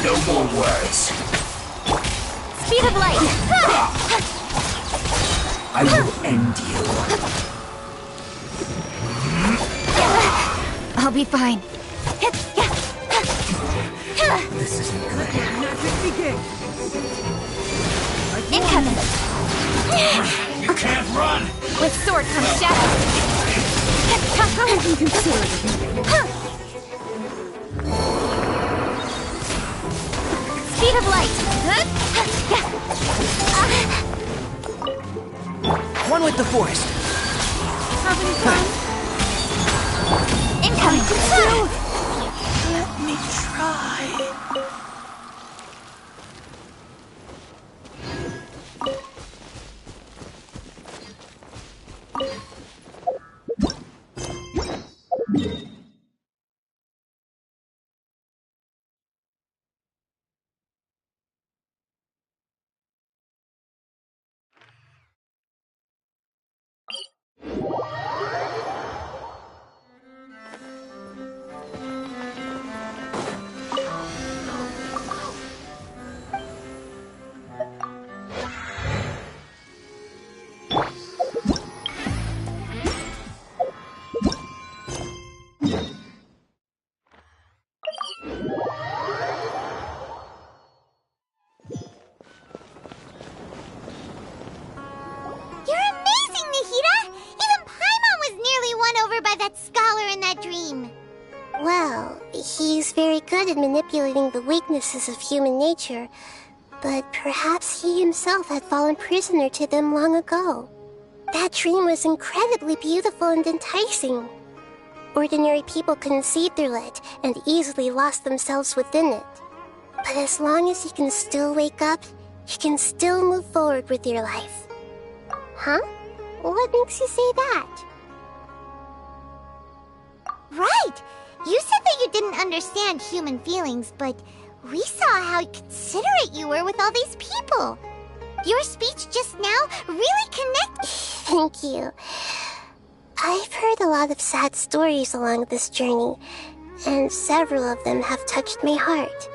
No more words. Speed of light! I will end you. I'll be fine. This isn't good. Incoming! You can't run! With sword comes shadow. I can consider it. Speed of light! One with the forest. Having fun? Incoming! Let me try. Well, he's very good at manipulating the weaknesses of human nature, but perhaps he himself had fallen prisoner to them long ago. That dream was incredibly beautiful and enticing. Ordinary people couldn't see through it and easily lost themselves within it. But as long as you can still wake up, you can still move forward with your life. Huh? What makes you say that? Right! You said that you didn't understand human feelings, but we saw how considerate you were with all these people. Your speech just now really connected. Thank you. I've heard a lot of sad stories along this journey, and several of them have touched my heart.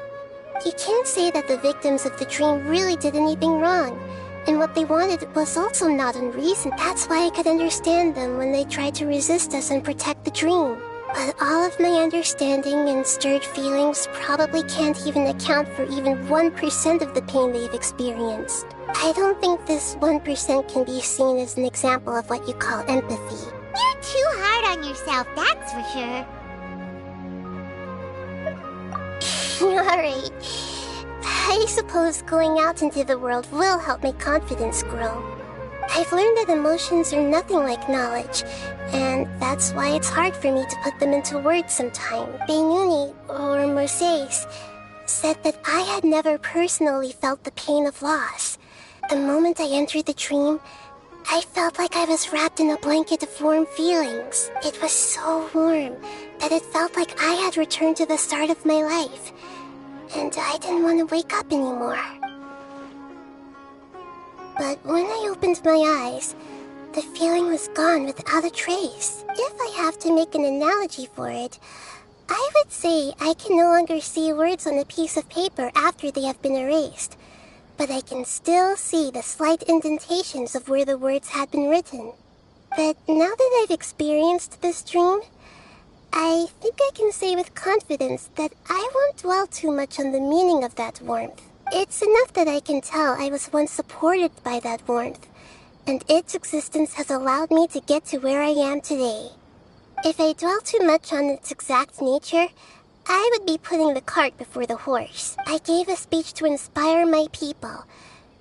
You can't say that the victims of the dream really did anything wrong, and what they wanted was also not unreasonable. That's why I could understand them when they tried to resist us and protect the dream. But all of my understanding and stirred feelings probably can't even account for even 1% of the pain they've experienced. I don't think this 1% can be seen as an example of what you call empathy. You're too hard on yourself, that's for sure. Alright. I suppose going out into the world will help my confidence grow. I've learned that emotions are nothing like knowledge, and that's why it's hard for me to put them into words sometimes. Beinuni, or Moses, said that I had never personally felt the pain of loss. The moment I entered the dream, I felt like I was wrapped in a blanket of warm feelings. It was so warm that it felt like I had returned to the start of my life, and I didn't want to wake up anymore. But when I opened my eyes, the feeling was gone without a trace. If I have to make an analogy for it, I would say I can no longer see words on a piece of paper after they have been erased, but I can still see the slight indentations of where the words had been written. But now that I've experienced this dream, I think I can say with confidence that I won't dwell too much on the meaning of that warmth. It's enough that I can tell I was once supported by that warmth, and its existence has allowed me to get to where I am today. If I dwell too much on its exact nature, I would be putting the cart before the horse. I gave a speech to inspire my people,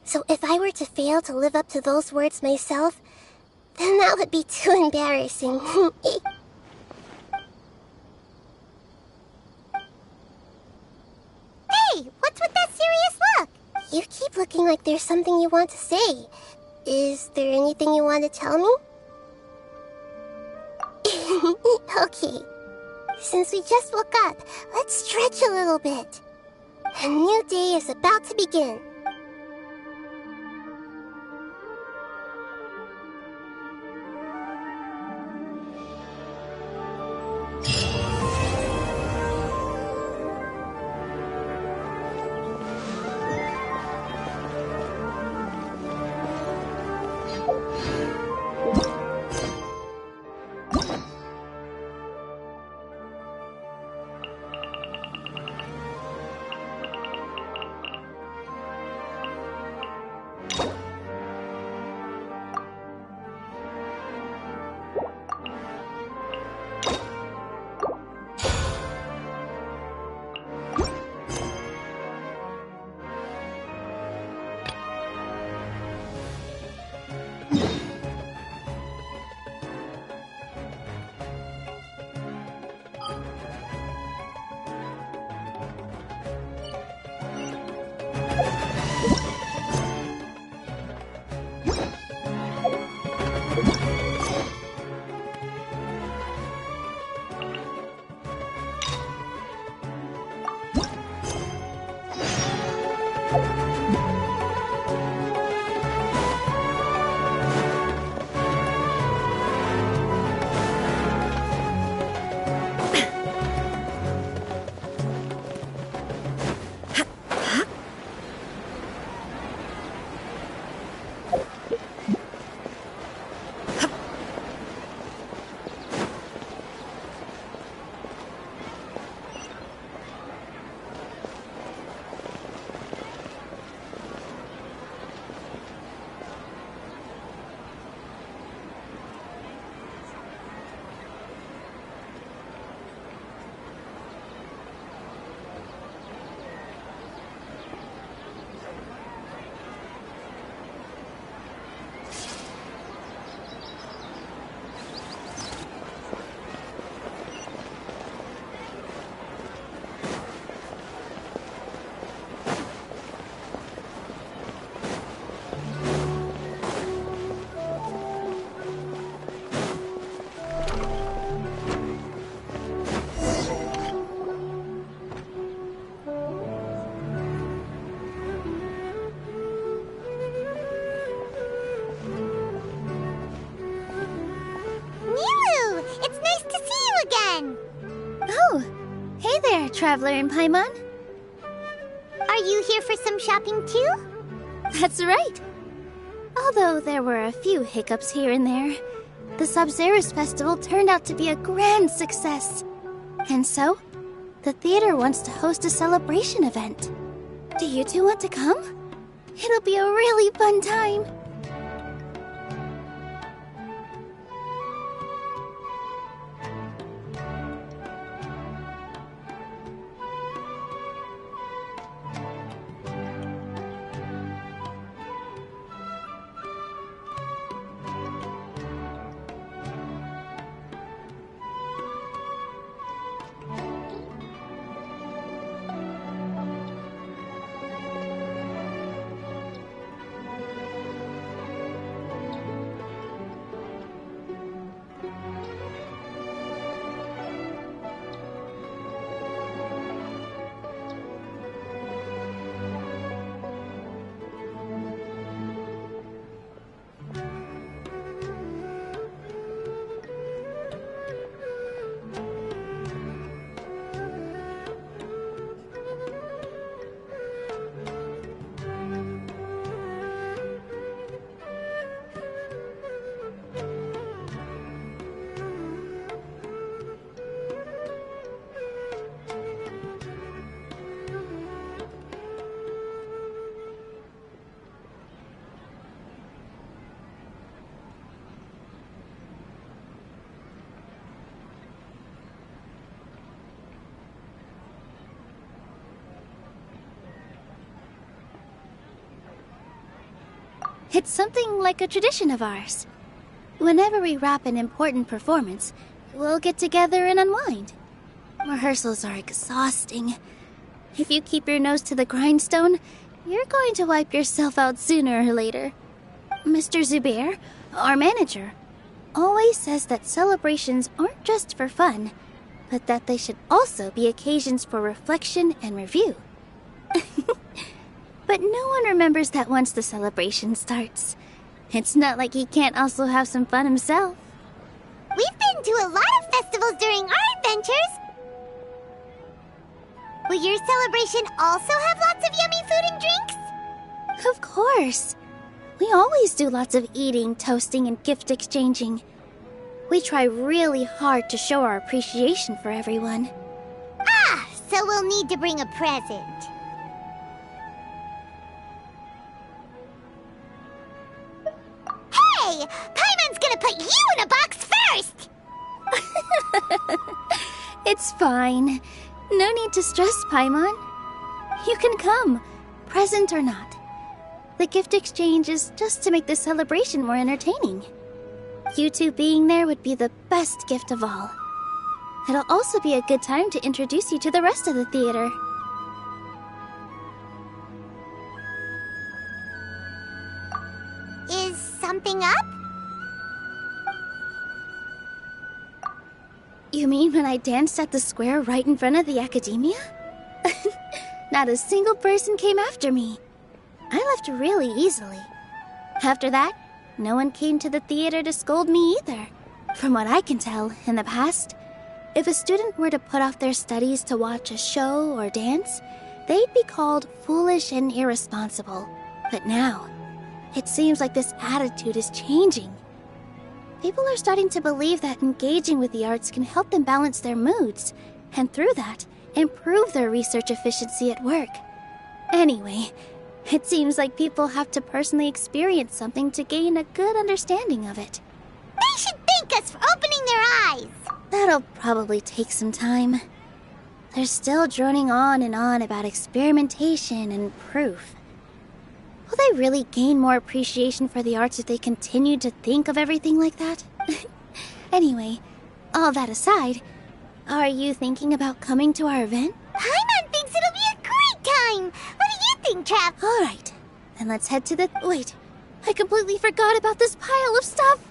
so if I were to fail to live up to those words myself, then that would be too embarrassing. Hey, what's with that serious look? You keep looking like there's something you want to say. Is there anything you want to tell me? Okay. Since we just woke up, let's stretch a little bit. A new day is about to begin. Hey there, Traveler in Paimon. Are you here for some shopping too? That's right. Although there were a few hiccups here and there, the Sub-Zerus Festival turned out to be a grand success. And so, the theater wants to host a celebration event. Do you two want to come? It'll be a really fun time. It's something like a tradition of ours. Whenever we wrap an important performance, we'll get together and unwind. Rehearsals are exhausting. If you keep your nose to the grindstone, you're going to wipe yourself out sooner or later. Mr. Zubair, our manager, always says that celebrations aren't just for fun, but that they should also be occasions for reflection and review. But no one remembers that once the celebration starts. It's not like he can't also have some fun himself. We've been to a lot of festivals during our adventures. Will your celebration also have lots of yummy food and drinks? Of course. We always do lots of eating, toasting, and gift exchanging. We try really hard to show our appreciation for everyone. Ah, so we'll need to bring a present. Hey! Paimon's gonna put you in a box first! It's fine. No need to stress, Paimon. You can come, present or not. The gift exchange is just to make the celebration more entertaining. You two being there would be the best gift of all. It'll also be a good time to introduce you to the rest of the theater. Is something up? You mean when I danced at the square right in front of the academia? Not a single person came after me. I left really easily. After that, no one came to the theater to scold me either. From what I can tell, in the past, if a student were to put off their studies to watch a show or dance, they'd be called foolish and irresponsible. But now, it seems like this attitude is changing. People are starting to believe that engaging with the arts can help them balance their moods, and through that, improve their research efficiency at work. Anyway, it seems like people have to personally experience something to gain a good understanding of it. They should thank us for opening their eyes! That'll probably take some time. They're still droning on and on about experimentation and proof. Will they really gain more appreciation for the arts if they continue to think of everything like that? Anyway, all that aside, are you thinking about coming to our event? Paimon thinks it'll be a great time! What do you think, Trav? Alright, then let's head to the... Wait, I completely forgot about this pile of stuff!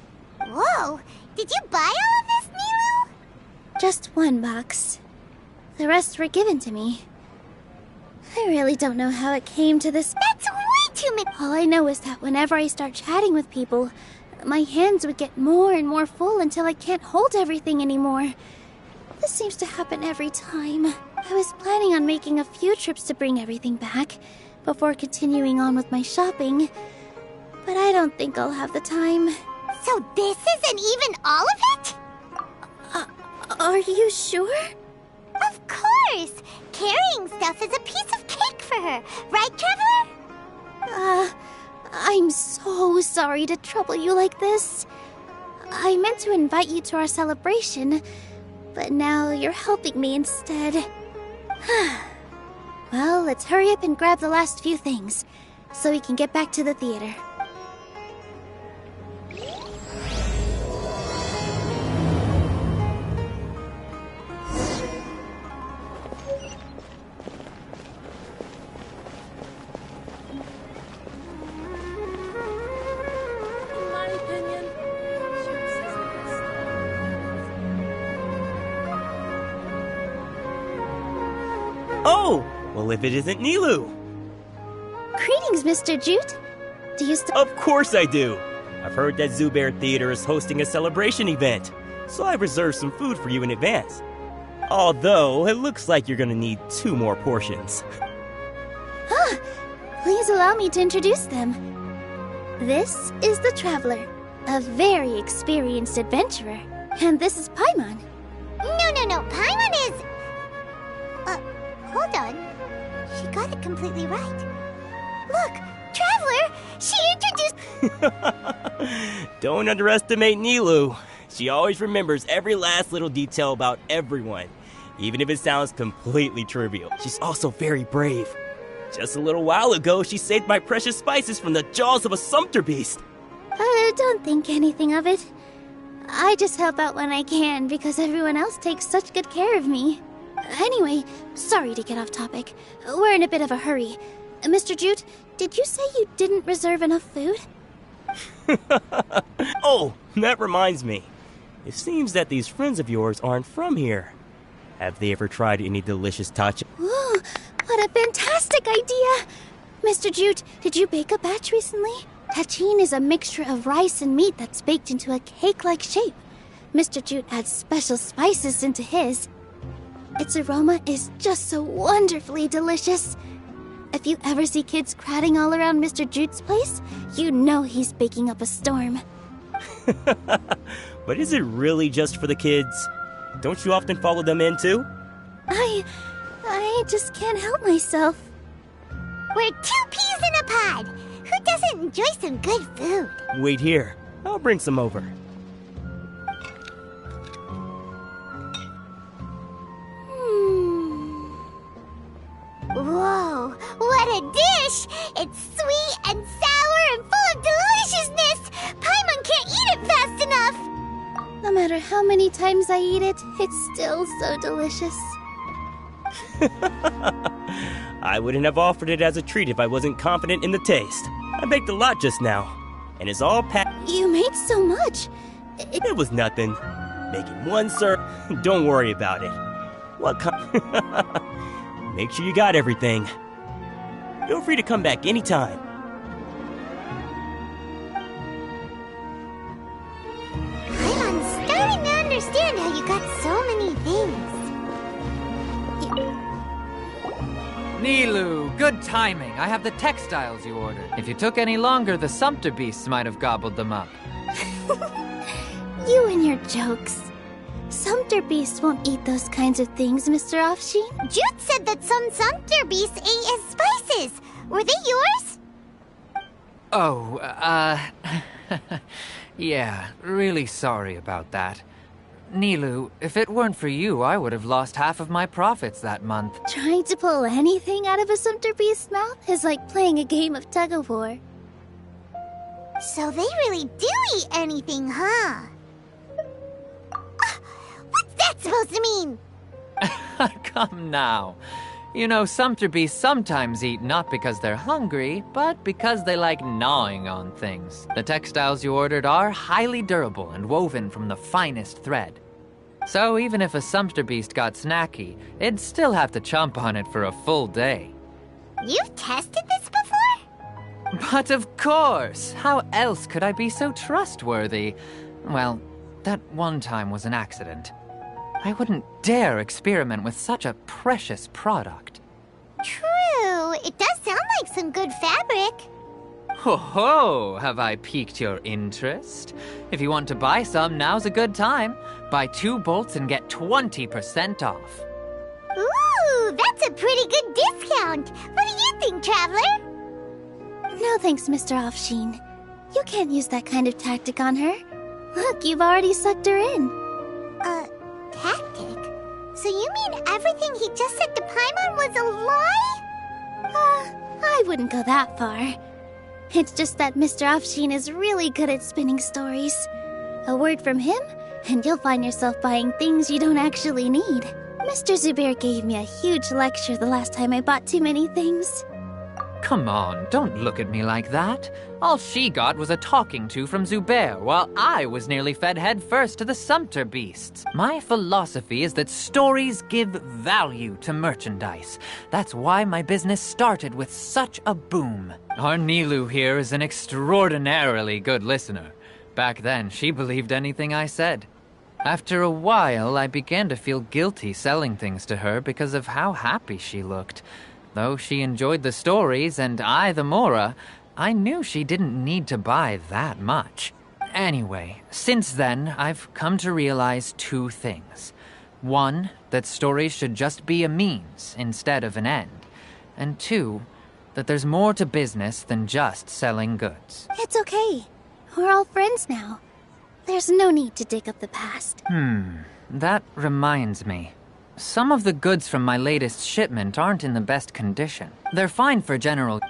Whoa! Did you buy all of this, Nilu? Just one box. The rest were given to me. I really don't know how it came to this. That's way too many. All I know is that whenever I start chatting with people, my hands would get more and more full until I can't hold everything anymore. This seems to happen every time. I was planning on making a few trips to bring everything back before continuing on with my shopping, but I don't think I'll have the time. So this isn't even all of it? Are you sure? Of course! Carrying stuff is a piece of cake for her, right, Traveler? I'm so sorry to trouble you like this. I meant to invite you to our celebration, but now you're helping me instead. Well, let's hurry up and grab the last few things, so we can get back to the theater. Oh! Well, if it isn't Nilu! Greetings, Mr. Jute. Do you still— Of course I do! I've heard that Zubair Theater is hosting a celebration event, so I've reserved some food for you in advance. Although, it looks like you're gonna need 2 more portions. Please allow me to introduce them. This is the Traveler, a very experienced adventurer. And this is Paimon. No. Paimon is... hold on. She got it completely right. Look, Traveler! She introduced... Don't underestimate Nilu. She always remembers every last little detail about everyone, even if it sounds completely trivial. She's also very brave. Just a little while ago, she saved my precious spices from the jaws of a sumpter beast. Don't think anything of it. I just help out when I can because everyone else takes such good care of me. Anyway, sorry to get off topic. We're in a bit of a hurry. Mr. Jute, did you say you didn't reserve enough food? Oh, that reminds me. It seems that these friends of yours aren't from here. Have they ever tried any delicious tachi? Ooh, what a fantastic idea! Mr. Jute, did you bake a batch recently? Tachin is a mixture of rice and meat that's baked into a cake-like shape. Mr. Jute adds special spices into his. Its aroma is just so wonderfully delicious. If you ever see kids crowding all around Mr. Jute's place, you know he's baking up a storm. But is it really just for the kids? Don't you often follow them in too? I just can't help myself. We're 2 peas in a pod! Who doesn't enjoy some good food? Wait here. I'll bring some over. Whoa, what a dish! It's sweet and sour and full of deliciousness! Paimon can't eat it fast enough! No matter how many times I eat it, it's still so delicious. I wouldn't have offered it as a treat if I wasn't confident in the taste. I baked a lot just now, and it's all packed. You made so much. It was nothing. Making one serve. Don't worry about it. What Make sure you got everything. Feel free to come back anytime. I'm starting to understand how you got so many things. Nilu, good timing. I have the textiles you ordered. If you took any longer, the sumpter beasts might have gobbled them up. You and your jokes. Sumpter beasts won't eat those kinds of things, Mr. Offsheen. Jute said that some sumpter beasts ate his spices. Were they yours? Oh, yeah, really sorry about that. Nilu, if it weren't for you, I would have lost half of my profits that month. Trying to pull anything out of a sumpter beast's mouth is like playing a game of tug-of-war. So they really do eat anything, huh? What's that supposed to mean? Come now. You know, sumpter beasts sometimes eat not because they're hungry, but because they like gnawing on things. The textiles you ordered are highly durable and woven from the finest thread. So even if a sumpter beast got snacky, it'd still have to chomp on it for a full day. You've tested this before? But of course! How else could I be so trustworthy? Well, that one time was an accident. I wouldn't dare experiment with such a precious product. True, it does sound like some good fabric. Ho ho! Have I piqued your interest? If you want to buy some, now's a good time. Buy 2 bolts and get 20% off. Ooh, that's a pretty good discount. What do you think, Traveler? No thanks, Mr. Offsheen. You can't use that kind of tactic on her. Look, you've already sucked her in. Tactic? So you mean everything he just said to Paimon was a lie? I wouldn't go that far. It's just that Mr. Offsheen is really good at spinning stories. A word from him, and you'll find yourself buying things you don't actually need. Mr. Zubair gave me a huge lecture the last time I bought too many things. Come on, don't look at me like that. All she got was a talking to from Zubair, while I was nearly fed head first to the Sumpter beasts. My philosophy is that stories give value to merchandise. That's why my business started with such a boom. Our Nilu here is an extraordinarily good listener. Back then, she believed anything I said. After a while, I began to feel guilty selling things to her because of how happy she looked. Though she enjoyed the stories and I the Mora, I knew she didn't need to buy that much. Anyway, since then, I've come to realize 2 things. 1, that stories should just be a means instead of an end. And 2, that there's more to business than just selling goods. It's okay. We're all friends now. There's no need to dig up the past. That reminds me. Some of the goods from my latest shipment aren't in the best condition. They're fine for general...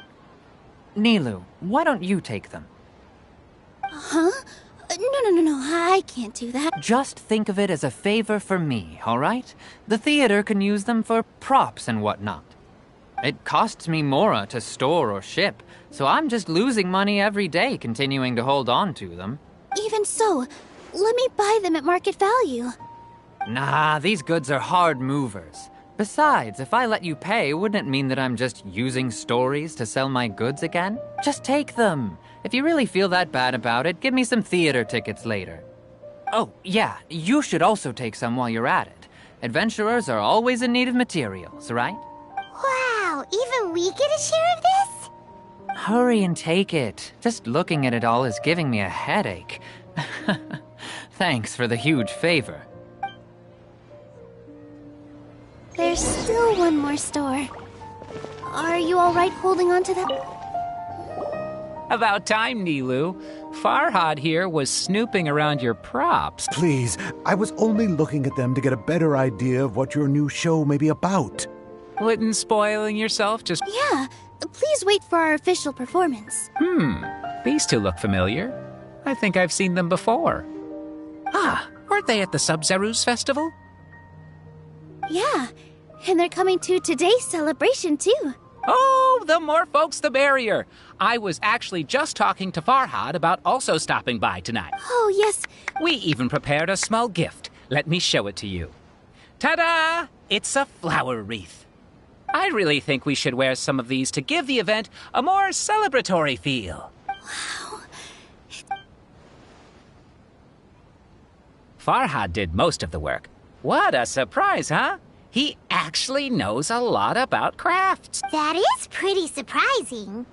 Nilu, why don't you take them? Huh? No, I can't do that. Just think of it as a favor for me, all right? The theater can use them for props and whatnot. It costs me Mora to store or ship, so I'm just losing money every day continuing to hold on to them. Even so, let me buy them at market value. Nah, these goods are hard movers. Besides, if I let you pay, wouldn't it mean that I'm just using stories to sell my goods again? Just take them. If you really feel that bad about it, give me some theater tickets later. Oh, yeah, you should also take some while you're at it. Adventurers are always in need of materials, right? Wow, even we get a share of this? Hurry and take it. Just looking at it all is giving me a headache. Thanks for the huge favor. There's still one more store. Are you all right holding on to that? About time, Nilu. Farhad here was snooping around your props. Please, I was only looking at them to get a better idea of what your new show may be about. Wouldn't spoiling yourself just... Yeah, please wait for our official performance. These 2 look familiar. I think I've seen them before. Weren't they at the Sub-Zerus festival? Yeah, and they're coming to today's celebration too. Oh, the more folks the merrier. I was actually just talking to Farhad about also stopping by tonight. Oh, yes. We even prepared a small gift. Let me show it to you. Ta-da! It's a flower wreath. I really think we should wear some of these to give the event a more celebratory feel. Wow. Farhad did most of the work. What a surprise, huh? He actually knows a lot about crafts. That is pretty surprising.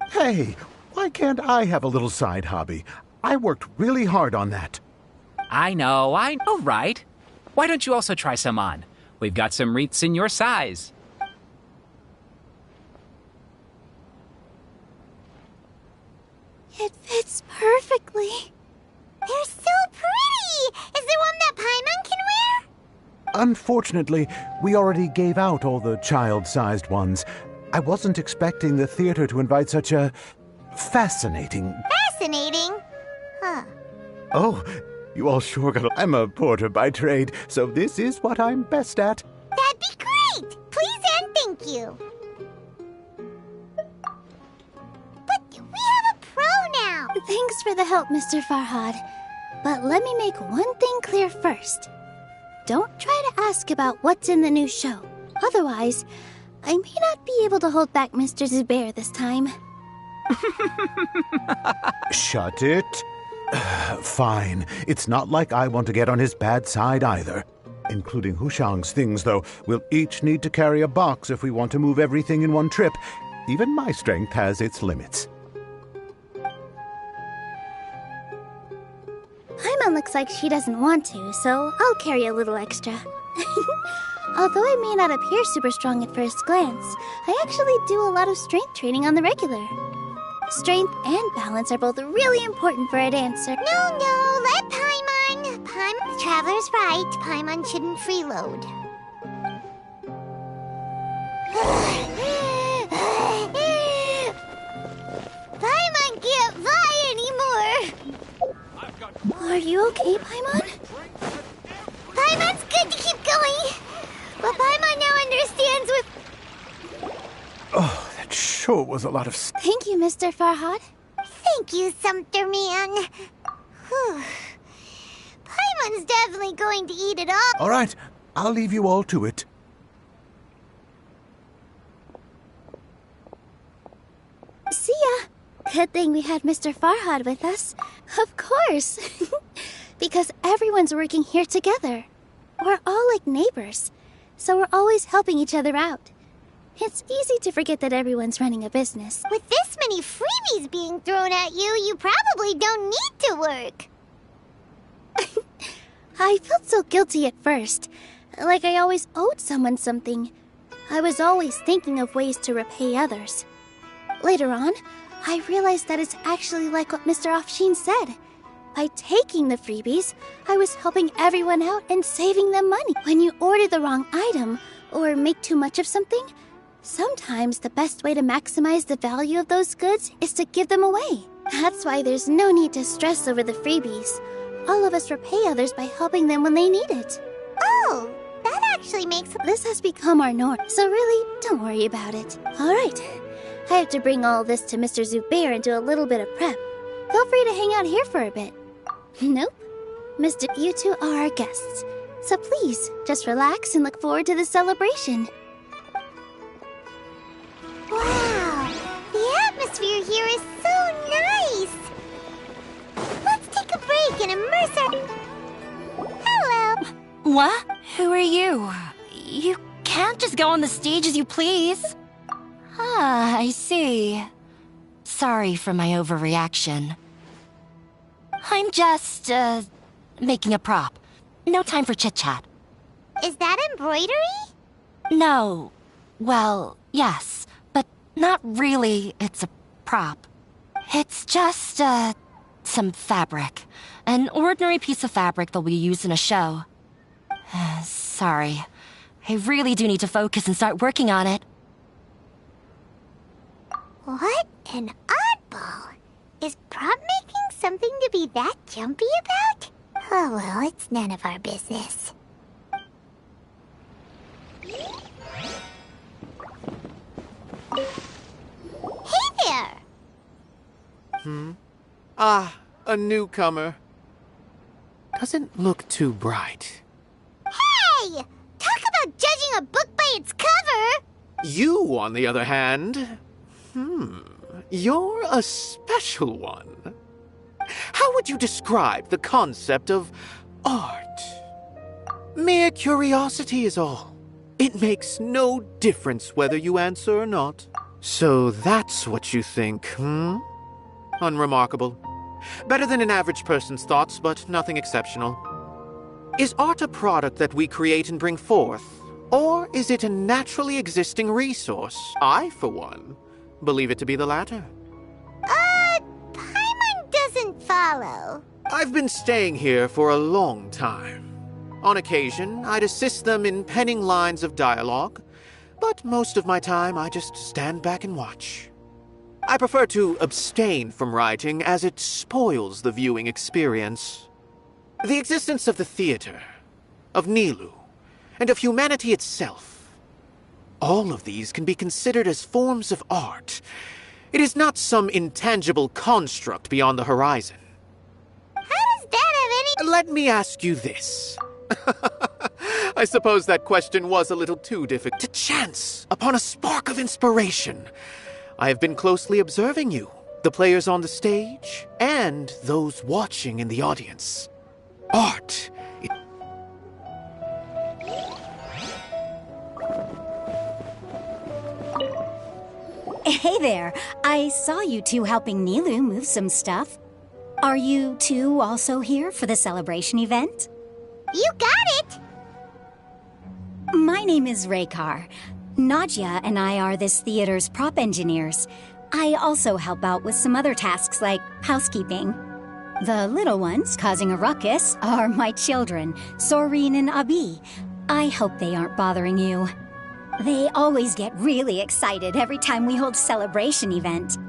Hey, why can't I have a little side hobby? I worked really hard on that. I know, right? Why don't you also try some on? We've got some wreaths in your size. It fits perfectly. They're so pretty! Is there one that Paimon can wear? Unfortunately, we already gave out all the child-sized ones. I wasn't expecting the theater to invite such a fascinating... Fascinating? Huh. Oh, you all sure got I'm a porter by trade, so this is what I'm best at. That'd be great! Please and thank you. But we have a pro now! Thanks for the help, Mr. Farhad. But let me make one thing clear first. Don't try to ask about what's in the new show. Otherwise, I may not be able to hold back Mr. Zubair this time. Shut it. Fine. It's not like I want to get on his bad side either. Including Hushang's things, though. We'll each need to carry a box if we want to move everything in one trip. Even my strength has its limits. Paimon looks like she doesn't want to, so I'll carry a little extra. Although I may not appear super strong at first glance, I actually do a lot of strength training on the regular. Strength and balance are both really important for a dancer. No, let Paimon. The Traveler's right. Paimon shouldn't freeload. Paimon can't fly anymore. Are you okay, Paimon? Paimon's good to keep going. But Paimon now understands with... Oh, that sure was a lot of... Thank you, Mr. Farhad. Thank you, Sumter Man. Whew. Paimon's definitely going to eat it all. All right, I'll leave you all to it. See ya. Good thing we had Mr. Farhad with us. Of course. Because everyone's working here together. We're all like neighbors, so we're always helping each other out. It's easy to forget that everyone's running a business. With this many freebies being thrown at you, you probably don't need to work. I felt so guilty at first, like I always owed someone something. I was always thinking of ways to repay others. Later on, I realized that it's actually like what Mr. Afshin said. By taking the freebies, I was helping everyone out and saving them money. When you order the wrong item, or make too much of something, sometimes the best way to maximize the value of those goods is to give them away. That's why there's no need to stress over the freebies. All of us repay others by helping them when they need it. Oh, that actually makes... This has become our norm, so really, don't worry about it. All right, I have to bring all this to Mr. Zubair and do a little bit of prep. Feel free to hang out here for a bit. Nope. Mr. You two are our guests, so please, just relax and look forward to the celebration. Wow, the atmosphere here is so nice. Let's take a break and immerse our... Hello. What? Who are you? You can't just go on the stage as you please. Ah, I see. Sorry for my overreaction. I'm just, making a prop. No time for chit-chat. Is that embroidery? No. Well, yes, but not really. It's a prop. It's just, some fabric. An ordinary piece of fabric that we use in a show. Sorry. I really do need to focus and start working on it. What an oddball. Is prop making something to be that jumpy about? Oh well, it's none of our business. Hey there! Ah, a newcomer. Doesn't look too bright. Hey! Talk about judging a book by its cover! You, on the other hand... You're a special one. How would you describe the concept of art? Mere curiosity is all. It makes no difference whether you answer or not. So that's what you think, Unremarkable. Better than an average person's thoughts, but nothing exceptional. Is art a product that we create and bring forth? Or is it a naturally existing resource? I, for one, believe it to be the latter. Paimon doesn't follow. I've been staying here for a long time. On occasion, I'd assist them in penning lines of dialogue, but most of my time I just stand back and watch. I prefer to abstain from writing as it spoils the viewing experience. The existence of the theater, of Nilu, and of humanity itself. All of these can be considered as forms of art. It is not some intangible construct beyond the horizon. How does that have any... Let me ask you this. I suppose that question was a little too difficult. To chance upon a spark of inspiration. I have been closely observing you, the players on the stage, and those watching in the audience. Art. Hey there. I saw you two helping Nilu move some stuff. Are you two also here for the celebration event? You got it! My name is Raykar. Nadia and I are this theater's prop engineers. I also help out with some other tasks like housekeeping. The little ones causing a ruckus are my children, Soreen and Abi. I hope they aren't bothering you. They always get really excited every time we hold a celebration event.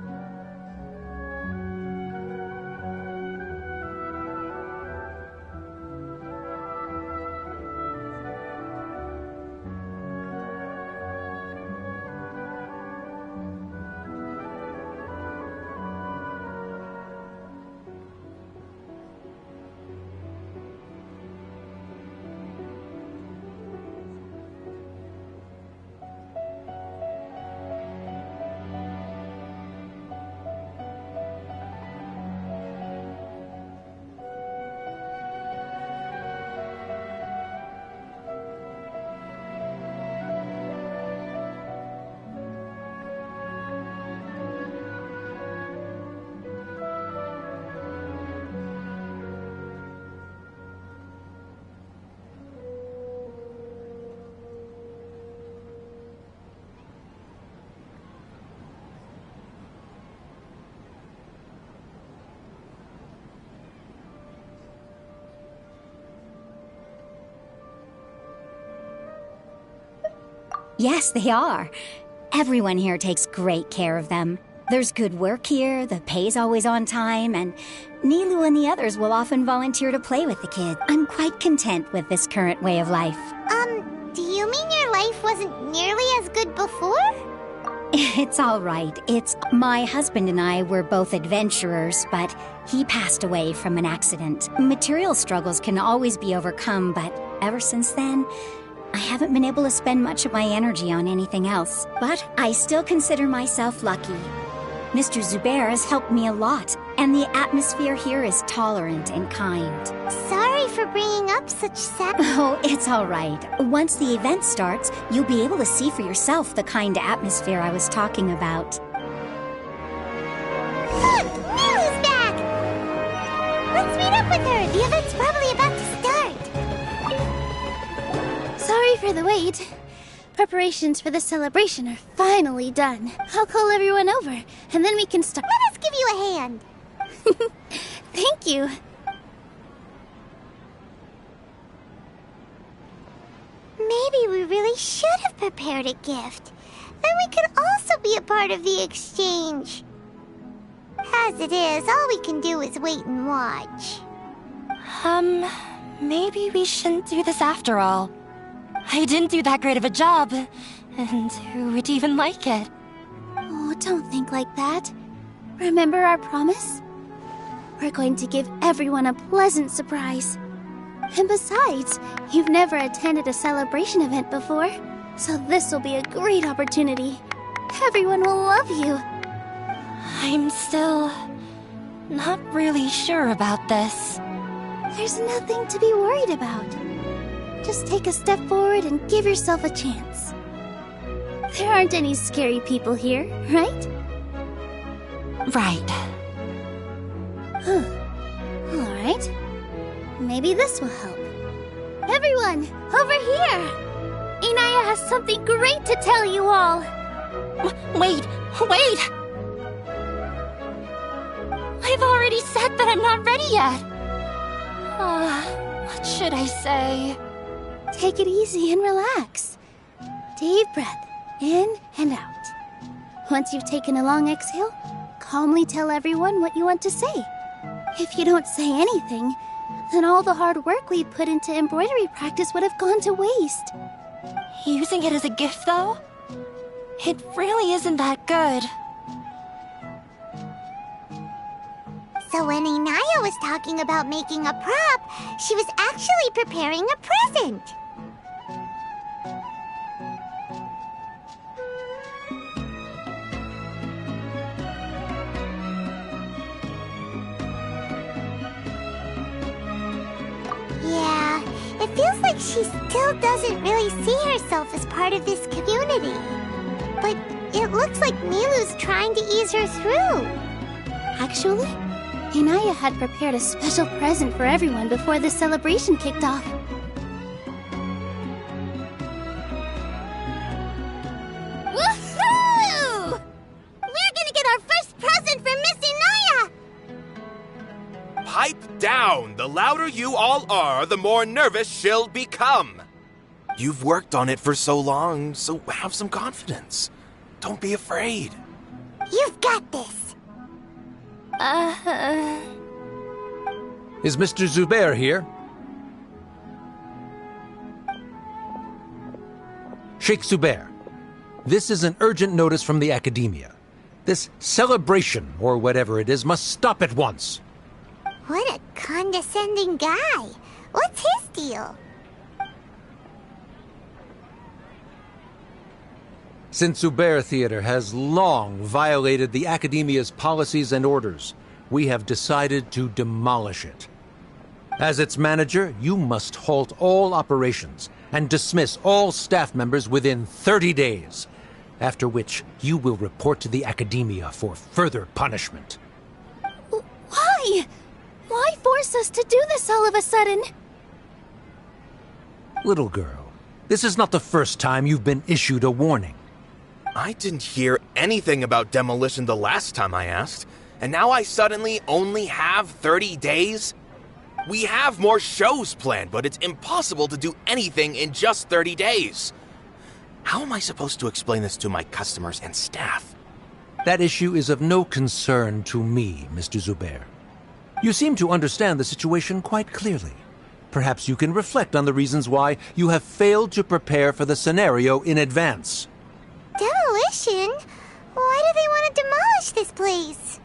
Yes, they are. Everyone here takes great care of them. There's good work here, the pay's always on time, and Nilu and the others will often volunteer to play with the kid. I'm quite content with this current way of life. Do you mean your life wasn't nearly as good before? It's all right. My husband and I were both adventurers, but he passed away from an accident. Material struggles can always be overcome, but ever since then, I haven't been able to spend much of my energy on anything else. But I still consider myself lucky. Mr. Zubair has helped me a lot, and the atmosphere here is tolerant and kind. Sorry for bringing up such sad... Oh, it's all right. Once the event starts, you'll be able to see for yourself the kind of atmosphere I was talking about. Look! Nilu's back! Let's meet up with her. The event's probably about to start. Sorry for the wait. Preparations for the celebration are finally done. I'll call everyone over, and then we can start. Let us give you a hand. Thank you. Maybe we really should have prepared a gift. Then we could also be a part of the exchange. As it is, all we can do is wait and watch. Maybe we shouldn't do this after all. I didn't do that great of a job, and who would even like it? Oh, don't think like that. Remember our promise? We're going to give everyone a pleasant surprise. And besides, you've never attended a celebration event before, so this will be a great opportunity. Everyone will love you. I'm still not really sure about this. There's nothing to be worried about. Just take a step forward and give yourself a chance. There aren't any scary people here, right? Right. Huh. Alright. Maybe this will help. Everyone, over here! Inaya has something great to tell you all! Wait! I've already said that I'm not ready yet! What should I say? Take it easy and relax. Deep breath, in and out. Once you've taken a long exhale, calmly tell everyone what you want to say. If you don't say anything, then all the hard work we put into embroidery practice would have gone to waste. Using it as a gift, though? It really isn't that good. So when Inaya was talking about making a prop, she was actually preparing a present. Yeah, it feels like she still doesn't really see herself as part of this community. But It looks like Milu's trying to ease her through. Actually, Hinaya had prepared a special present for everyone before the celebration kicked off. Woohoo! We're gonna get our first present from Miss Inaya! Pipe down! The louder you all are, the more nervous she'll become. You've worked on it for so long, so have some confidence. Don't be afraid. You've got this. Is Mr. Zubair here? Sheikh Zubair, this is an urgent notice from the Academia. This celebration, or whatever it is, must stop at once. What a condescending guy. What's his deal? Since Zubair Theater has long violated the Academia's policies and orders, we have decided to demolish it. As its manager, you must halt all operations and dismiss all staff members within 30 days, after which you will report to the Academia for further punishment. Why? Why force us to do this all of a sudden? Little girl, this is not the first time you've been issued a warning. I didn't hear anything about demolition the last time I asked, and now I suddenly only have 30 days? We have more shows planned, but it's impossible to do anything in just 30 days. How am I supposed to explain this to my customers and staff? That issue is of no concern to me, Mr. Zubair. You seem to understand the situation quite clearly. Perhaps you can reflect on the reasons why you have failed to prepare for the scenario in advance. Demolition? Why do they want to demolish this place?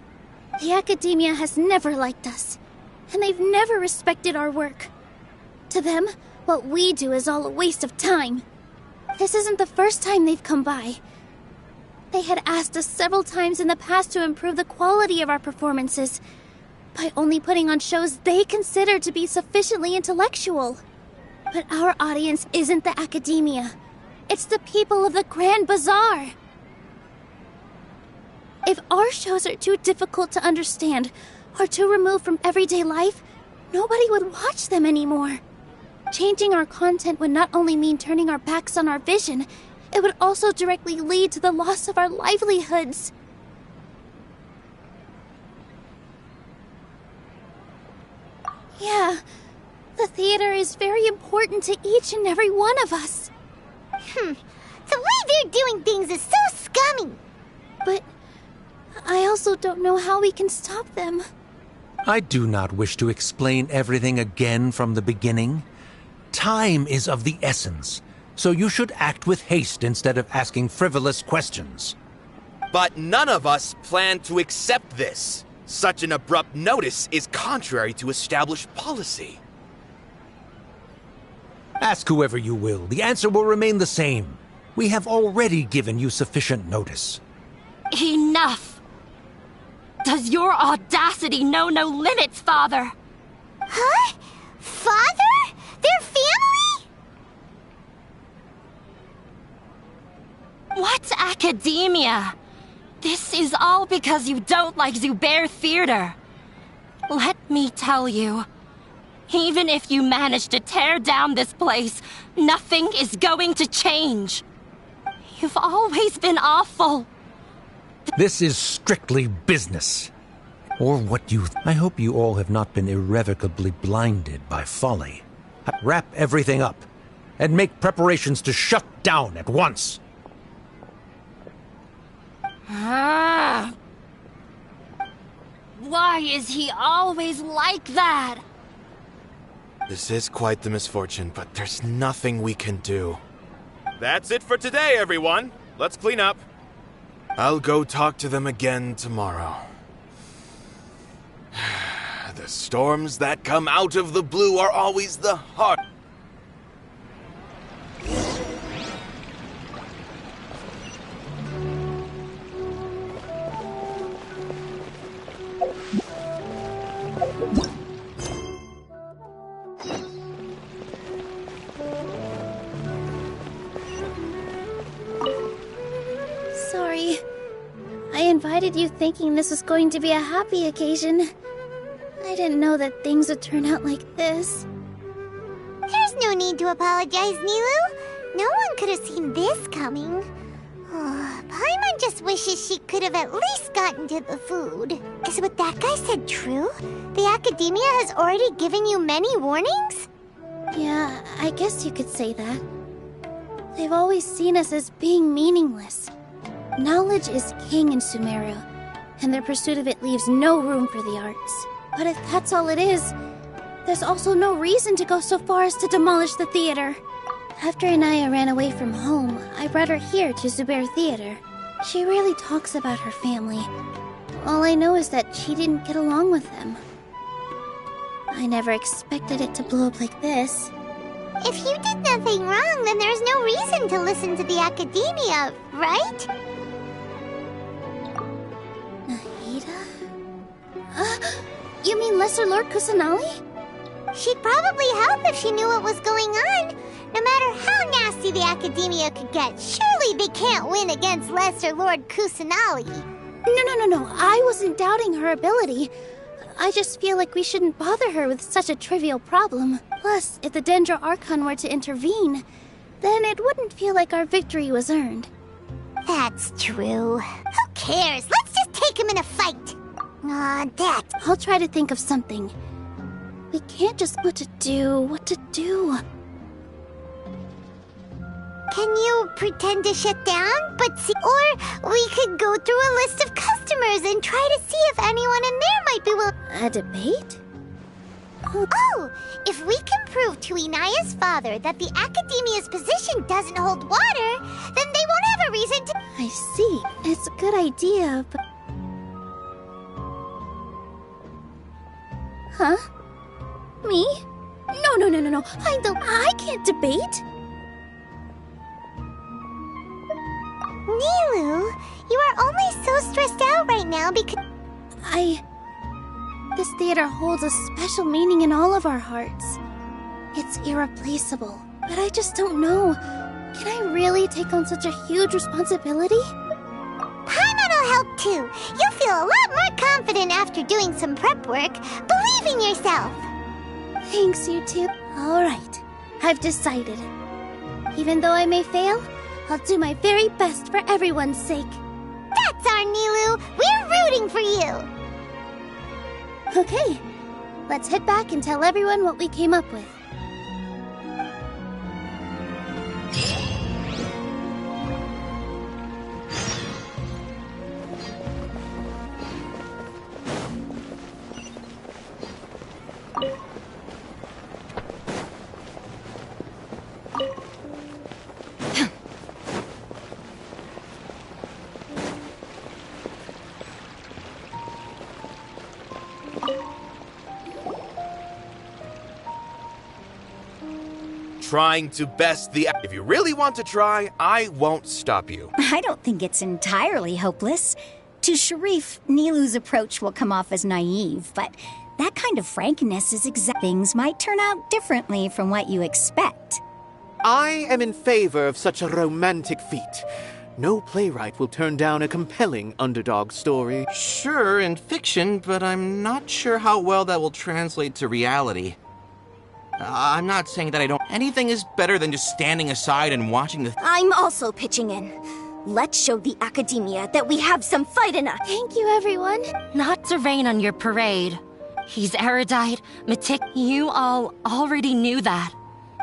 The Academia has never liked us, and they've never respected our work. To them, what we do is all a waste of time. This isn't the first time they've come by. They had asked us several times in the past to improve the quality of our performances by only putting on shows they consider to be sufficiently intellectual. But our audience isn't the Academia. It's the people of the Grand Bazaar. If our shows are too difficult to understand or too removed from everyday life, nobody would watch them anymore. Changing our content would not only mean turning our backs on our vision, it would also directly lead to the loss of our livelihoods. Yeah, the theater is very important to each and every one of us. The way they're doing things is so scummy. But I also don't know how we can stop them. I do not wish to explain everything again from the beginning. Time is of the essence, so you should act with haste instead of asking frivolous questions. But none of us plan to accept this. Such an abrupt notice is contrary to established policy. Ask whoever you will, the answer will remain the same. We have already given you sufficient notice. Enough! Does your audacity know no limits, Father? Huh? Father? Their family? What academia? This is all because you don't like Zubair Theater. Let me tell you, even if you manage to tear down this place, nothing is going to change. You've always been awful. This is strictly business. Or what you... I hope you all have not been irrevocably blinded by folly. Wrap everything up, and make preparations to shut down at once. Why is he always like that? This is quite the misfortune, but there's nothing we can do. That's it for today, everyone. Let's clean up. I'll go talk to them again tomorrow. The storms that come out of the blue are always the hard... Sorry. invited you thinking this was going to be a happy occasion. I didn't know that things would turn out like this. There's no need to apologize, Nilu. No one could have seen this coming. Paimon just wishes she could have at least gotten to the food. Is what that guy said true? The Academia has already given you many warnings? Yeah, I guess you could say that. They've always seen us as being meaningless. Knowledge is king in Sumeru, and their pursuit of it leaves no room for the arts. But if that's all it is, there's also no reason to go so far as to demolish the theater. After Inaya ran away from home, I brought her here to Zubair Theater. She rarely talks about her family. All I know is that she didn't get along with them. I never expected it to blow up like this. If you did nothing wrong, then there's no reason to listen to the Academia, right? Nahida? You mean Lesser Lord Kusanali? She'd probably help if she knew what was going on. No matter how nasty the Academia could get, surely they can't win against Lesser Lord Kusanali. No. I wasn't doubting her ability. I just feel like we shouldn't bother her with such a trivial problem. Plus, if the Dendro Archon were to intervene, then it wouldn't feel like our victory was earned. That's true. Who cares? Let's just take him in a fight. That. I'll try to think of something. We can't just what to do. Can you pretend to shut down? Or we could go through a list of customers and try to see if anyone in there might be willing. A debate? Oh, if we can prove to Inaya's father that the Academia's position doesn't hold water, then they won't have a reason to. I see. It's a good idea, but. Huh? Me? No. I can't debate. Nilu, you are only so stressed out right now because... This theater holds a special meaning in all of our hearts. It's irreplaceable, but I just don't know. Can I really take on such a huge responsibility? Paimon will help too. You'll feel a lot more confident after doing some prep work. Believe in yourself. Thanks, you two. All right, I've decided. Even though I may fail, I'll do my very best for everyone's sake. That's our Nilu! We're rooting for you! Okay, let's head back and tell everyone what we came up with. Trying to best the... If you really want to try, I won't stop you. I don't think it's entirely hopeless. To Sharif, Nilu's approach will come off as naive, but that kind of frankness is exact. Things might turn out differently from what you expect. I am in favor of such a romantic feat. No playwright will turn down a compelling underdog story. Sure, in fiction, but I'm not sure how well that will translate to reality. I'm not saying that I don't... Anything is better than just standing aside and watching the... I'm also pitching in. Let's show the Academia that we have some fight in us. Thank you, everyone. Not to rain on your parade. He's erudite, You all already knew that.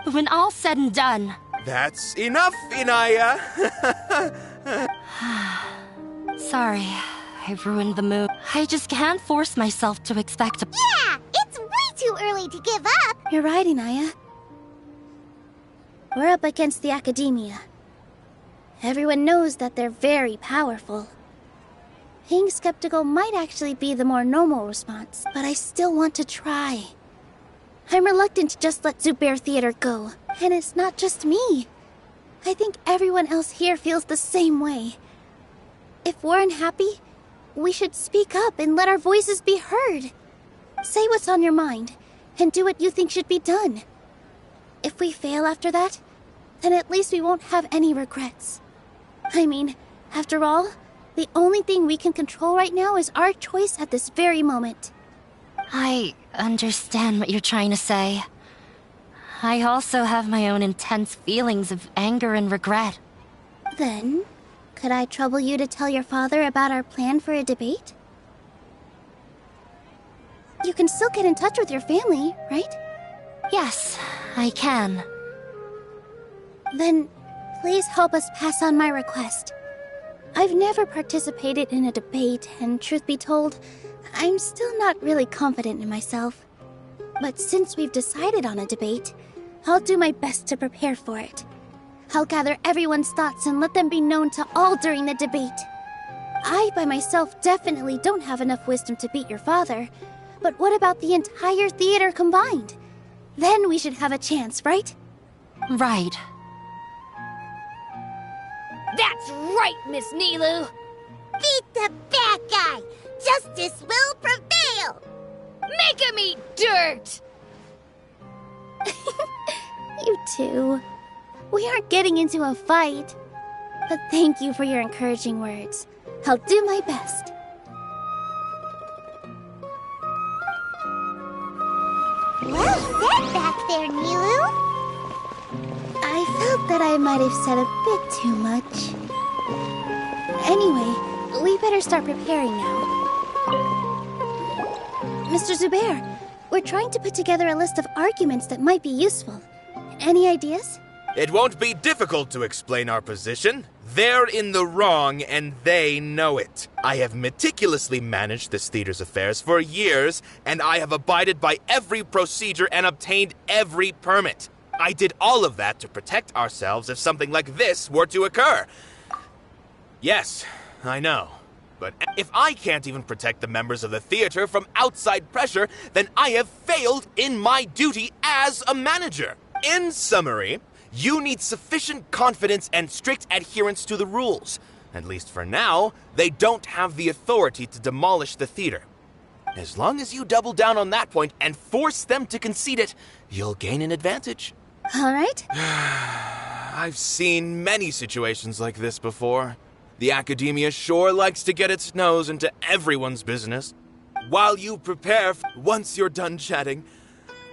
But when all's said and done... That's enough, Inaya! Sorry, I ruined the mood. I just can't force myself to expect a... Yeah! It's way too early to give up! You're right, Inaya. We're up against the Academia. Everyone knows that they're very powerful. Being skeptical might actually be the more normal response, but I still want to try. I'm reluctant to just let Zubair Theater go. And it's not just me. I think everyone else here feels the same way. If we're unhappy, we should speak up and let our voices be heard. Say what's on your mind, and do what you think should be done. If we fail after that, then at least we won't have any regrets. I mean, after all, The only thing we can control right now is our choice at this very moment. I understand what you're trying to say. I also have my own intense feelings of anger and regret. Then, could I trouble you to tell your father about our plan for a debate? You can still get in touch with your family, right? Yes, I can. Then, please help us pass on my request. I've never participated in a debate, and truth be told, I'm still not really confident in myself. But since we've decided on a debate, I'll do my best to prepare for it. I'll gather everyone's thoughts and let them be known to all during the debate. I, by myself, definitely don't have enough wisdom to beat your father. But what about the entire theater combined? Then we should have a chance, right? Right. That's right, Miss Nilu! Beat the bad guy! Justice will prevail! Make him eat dirt! You too. We aren't getting into a fight. But thank you for your encouraging words. I'll do my best. Well said back there, Nilu! I felt that I might have said a bit too much. Anyway, we better start preparing now. Mr. Zubair, we're trying to put together a list of arguments that might be useful. Any ideas? It won't be difficult to explain our position. They're in the wrong, and they know it. I have meticulously managed this theater's affairs for years, and I have abided by every procedure and obtained every permit. I did all of that to protect ourselves if something like this were to occur. Yes, I know. But if I can't even protect the members of the theater from outside pressure, then I have failed in my duty as a manager. In summary, you need sufficient confidence and strict adherence to the rules. At least for now, they don't have the authority to demolish the theater. As long as you double down on that point and force them to concede it, you'll gain an advantage. All right. I've seen many situations like this before. The academia sure likes to get its nose into everyone's business. While you prepare, once you're done chatting,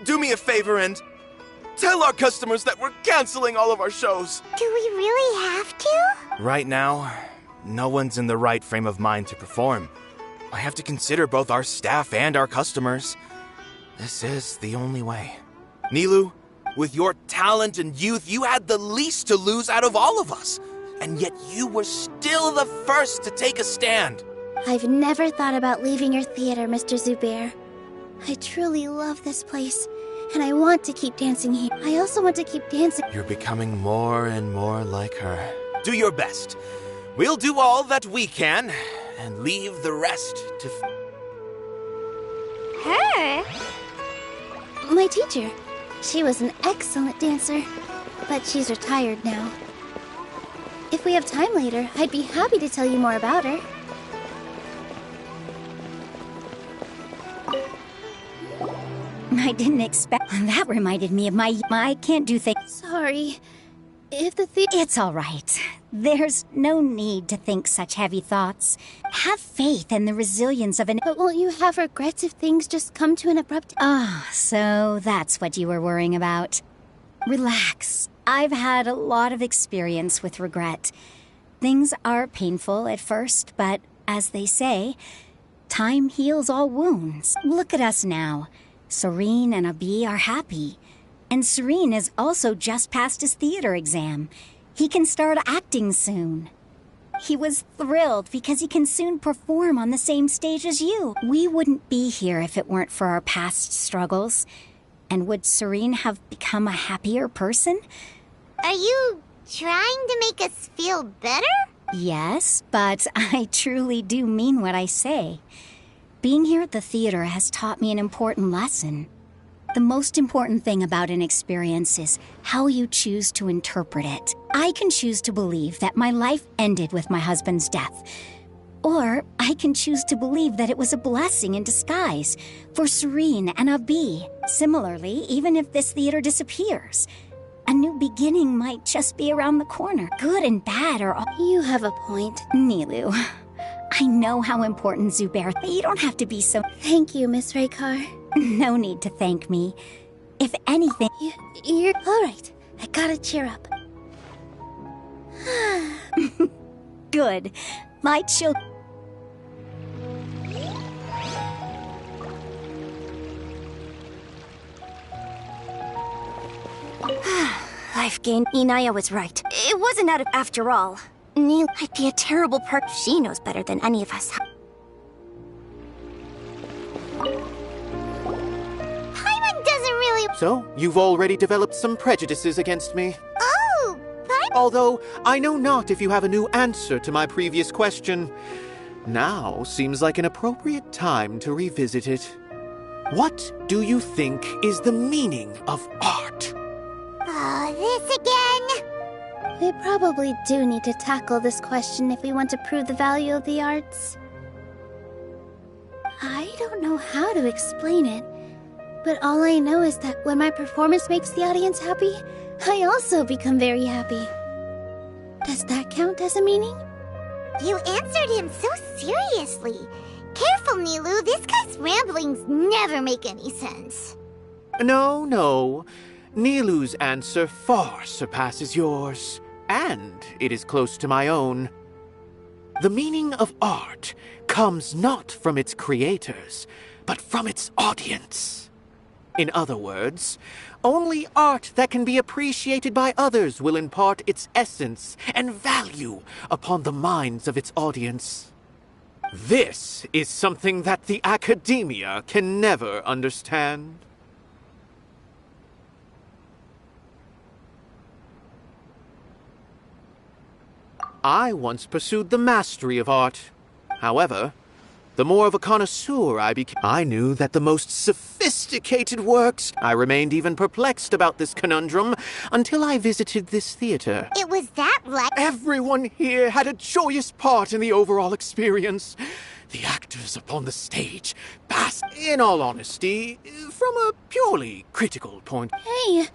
do me a favor and tell our customers that we're canceling all of our shows. Do we really have to? Right now, no one's in the right frame of mind to perform. I have to consider both our staff and our customers. This is the only way. Nilu, with your talent and youth, you had the least to lose out of all of us. And yet you were still the first to take a stand. I've never thought about leaving your theater, Mr. Zubair. I truly love this place, and I want to keep dancing here. I also want to keep dancing. You're becoming more and more like her. Do your best. We'll do all that we can, and leave the rest to... Her? My teacher. She was an excellent dancer, but she's retired now. If we have time later, I'd be happy to tell you more about her. I didn't expect... That reminded me of my can't do things. Sorry. If the It's all right. There's no need to think such heavy thoughts. Have faith in the resilience of an... But won't you have regrets if things just come to an abrupt... Ah, so that's what you were worrying about. Relax. I've had a lot of experience with regret. Things are painful at first, but as they say, time heals all wounds. Look at us now. Serene and Abi are happy. And Serene has also just passed his theater exam. He can start acting soon. He was thrilled because he can soon perform on the same stage as you. We wouldn't be here if it weren't for our past struggles. And would Serene have become a happier person? Are you trying to make us feel better? Yes, but I truly do mean what I say. Being here at the theater has taught me an important lesson. The most important thing about an experience is how you choose to interpret it. I can choose to believe that my life ended with my husband's death. Or I can choose to believe that it was a blessing in disguise for Serene and Abi. Similarly, even if this theater disappears, a new beginning might just be around the corner. Good and bad are all... You have a point. Nilu, I know how important Zubair. You don't have to be so. Thank you, Miss Raykar. No need to thank me. If anything, You're all right. I gotta cheer up. good. My children. Life gained. Inaya was right. It wasn't out of after all. Neil might be a terrible person. She knows better than any of us. Paimon doesn't really. So, you've already developed some prejudices against me. Oh, Paimon. Although, I know not if you have a new answer to my previous question. Now seems like an appropriate time to revisit it. What do you think is the meaning of art? Oh, this again? We probably do need to tackle this question if we want to prove the value of the arts. I don't know how to explain it, but all I know is that when my performance makes the audience happy, I also become very happy. Does that count as a meaning? You answered him so seriously. Careful, Nilu, this guy's ramblings never make any sense. No. Nilu's answer far surpasses yours, and it is close to my own. The meaning of art comes not from its creators, but from its audience. In other words, only art that can be appreciated by others will impart its essence and value upon the minds of its audience. This is something that the academia can never understand. I once pursued the mastery of art. However, the more of a connoisseur I became, I knew that the most sophisticated works. I remained even perplexed about this conundrum until I visited this theater. It was that like Everyone here had a joyous part in the overall experience. The actors upon the stage basked, in all honesty, from a purely critical point. Hey,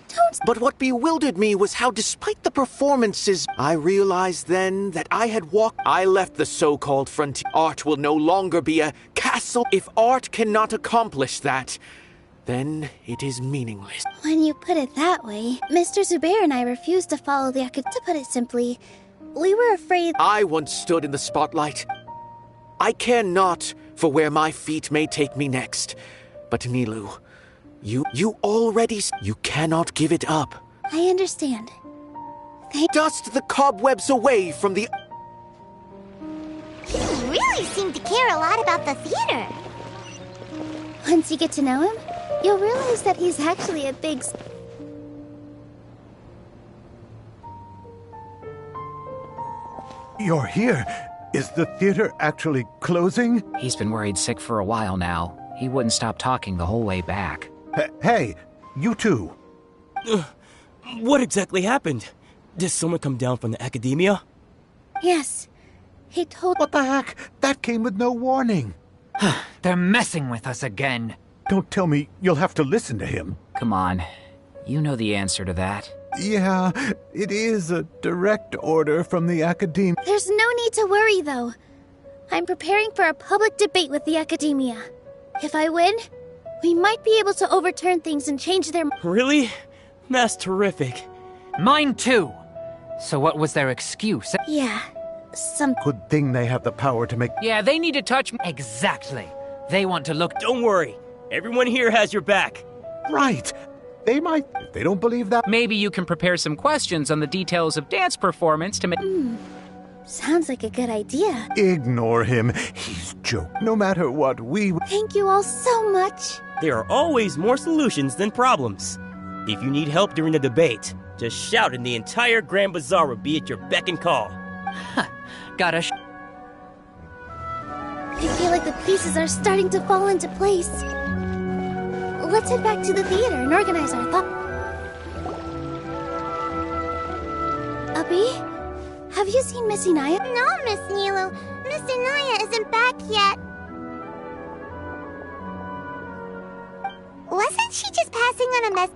don't... But what bewildered me was how, despite the performances, I realized then that I left the so-called frontier. Art will no longer be a castle. If art cannot accomplish that, then it is meaningless. When you put it that way, Mr. Zubair and I refused to follow the academia. To put it simply, we were afraid... I once stood in the spotlight. I care not for where my feet may take me next. But Nilu, you already... You cannot give it up. I understand. Dust the cobwebs away from the... He really seemed to care a lot about the theater. Once you get to know him, you'll realize that he's actually a big... You're here. Is the theater actually closing? He's been worried sick for a while now. He wouldn't stop talking the whole way back. Hey, you two. What exactly happened? Did someone come down from the academia? Yes. He told... What the heck? That came with no warning. They're messing with us again. Don't tell me you'll have to listen to him. Come on. You know the answer to that. Yeah, it is a direct order from the academia. There's no need to worry, though. I'm preparing for a public debate with the academia. If I win, we might be able to overturn things and change their... Really? That's terrific. Mine too. So what was their excuse? Yeah, Good thing they have the power to make... Yeah, they need to touch... Exactly. They want to look... Don't worry. Everyone here has your back. Right. They might... If they don't believe that... Maybe you can prepare some questions on the details of dance performance to make... Sounds like a good idea. Ignore him. He's joke. No matter what, we... Thank you all so much. There are always more solutions than problems. If you need help during the debate, just shout and the entire Grand Bazaar will be at your beck and call. Gotta I feel like the pieces are starting to fall into place. Let's head back to the theater and organize our thought. Abi, have you seen Miss Inaya? No, Miss Nilu. Miss Inaya isn't back yet. Wasn't she just passing on a mess?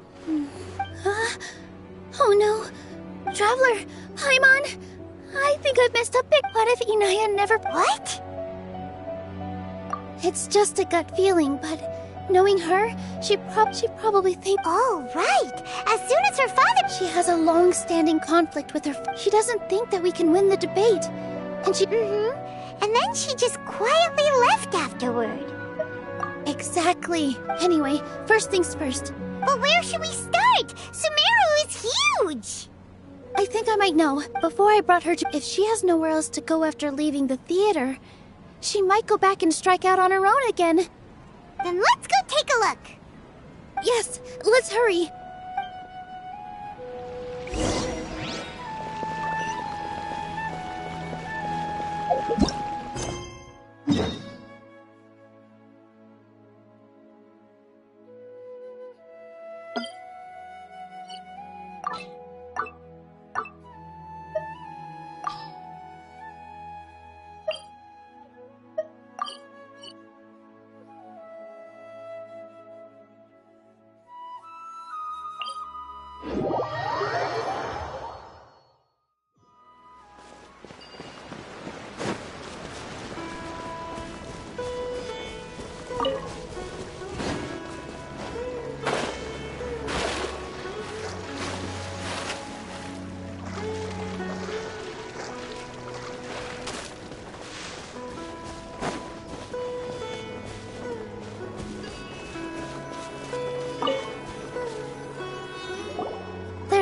Oh no. Traveler, Paimon, I think I messed up big. What if Inaya never... What? It's just a gut feeling, but knowing her, she probably think... Oh, right! As soon as her father... She has a long-standing conflict with her... She doesn't think that we can win the debate. And she... And then she just quietly left afterward. Exactly. Anyway, first things first. But where should we start? Sumeru is huge! I think I might know. Before I brought her to... If she has nowhere else to go after leaving the theater, she might go back and strike out on her own again. Then let's go take a look. Yes, let's hurry.